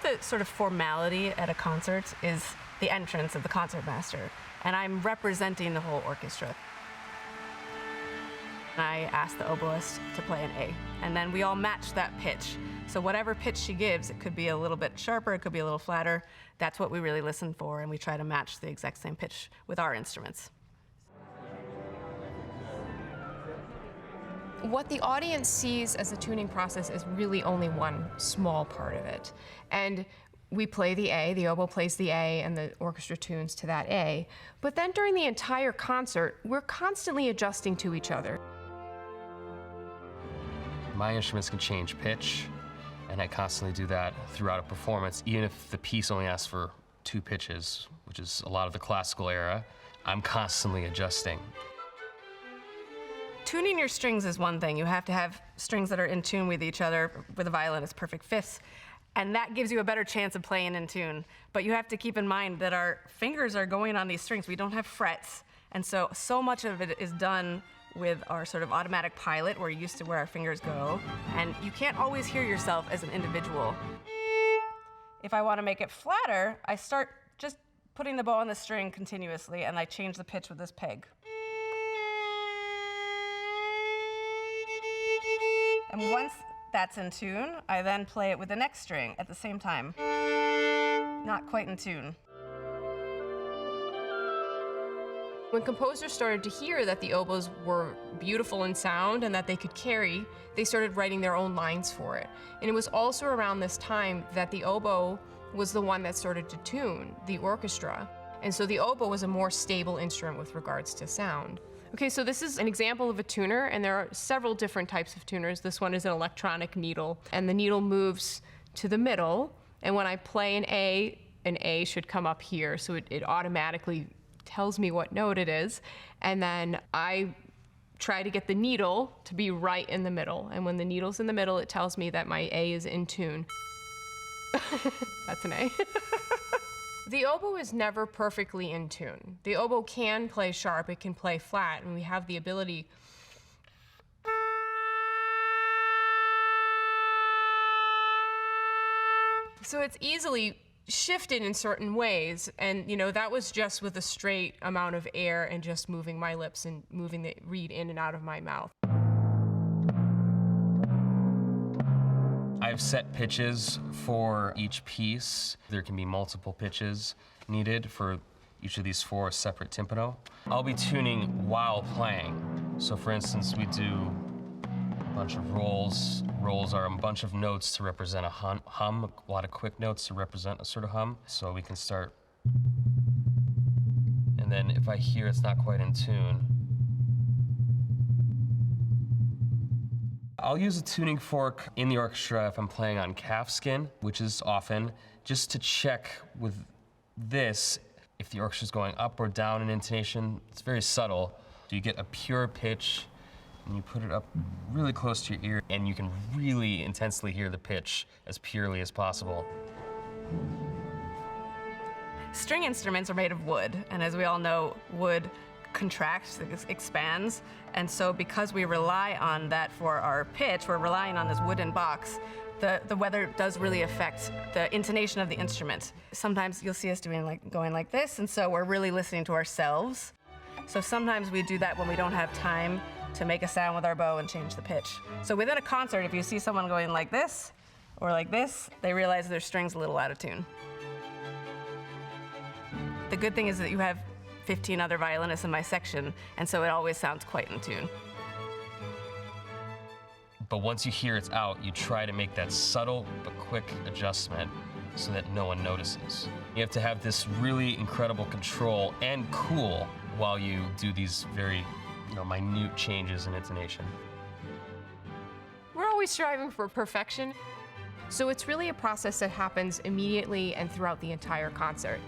the sort of formality at a concert is the entrance of the concertmaster, and I'm representing the whole orchestra. I ask the oboist to play an A, and then we all match that pitch. So whatever pitch she gives, it could be a little bit sharper, it could be a little flatter. That's what we really listen for, and we try to match the exact same pitch with our instruments. What the audience sees as the tuning process is really only one small part of it. And we play the A, the oboe plays the A, and the orchestra tunes to that A. But then during the entire concert, we're constantly adjusting to each other. My instruments can change pitch, and I constantly do that throughout a performance, even if the piece only asks for 2 pitches, which is a lot of the classical era. I'm constantly adjusting. Tuning your strings is one thing. You have to have strings that are in tune with each other. With a violin, it's perfect fifths. And that gives you a better chance of playing in tune. But you have to keep in mind that our fingers are going on these strings. We don't have frets. And so much of it is done with our sort of automatic pilot. We're used to where our fingers go. And you can't always hear yourself as an individual. If I want to make it flatter, I start just putting the bow on the string continuously, and I change the pitch with this peg. And once that's in tune, I then play it with the next string at the same time. Not quite in tune. When composers started to hear that the oboes were beautiful in sound and that they could carry, they started writing their own lines for it. And it was also around this time that the oboe was the one that started to tune the orchestra. And so the oboe was a more stable instrument with regards to sound. Okay, so this is an example of a tuner, and there are several different types of tuners. This one is an electronic needle, and the needle moves to the middle, and when I play an A should come up here, so it automatically tells me what note it is, and then I try to get the needle to be right in the middle, and when the needle's in the middle, it tells me that my A is in tune. That's an A. The oboe is never perfectly in tune. The oboe can play sharp, it can play flat, and we have the ability so it's easily shifted in certain ways, and that was just with a straight amount of air and just moving my lips and moving the reed in and out of my mouth. I have set pitches for each piece. There can be multiple pitches needed for each of these 4 separate timpano. I'll be tuning while playing. So for instance, we do a bunch of rolls. Rolls are a bunch of notes to represent a hum, a lot of quick notes to represent a sort of hum. So we can start, and then if I hear it's not quite in tune, I'll use a tuning fork in the orchestra if I'm playing on calfskin, which is often, just to check with this if the orchestra's going up or down in intonation. It's very subtle. So you get a pure pitch, and you put it up really close to your ear, and you can really intensely hear the pitch as purely as possible. String instruments are made of wood, and as we all know, wood contracts, expands, and so because we rely on that for our pitch, we're relying on this wooden box. The weather does really affect the intonation of the instrument. Sometimes you'll see us going like this, and so we're really listening to ourselves. So sometimes we do that when we don't have time to make a sound with our bow and change the pitch. So within a concert, if you see someone going like this or like this, they realize their string's a little out of tune. The good thing is that you have 15 other violinists in my section, and so it always sounds quite in tune. But once you hear it's out, you try to make that subtle but quick adjustment so that no one notices. You have to have this really incredible control and cool while you do these very minute changes in intonation. We're always striving for perfection, so it's really a process that happens immediately and throughout the entire concert.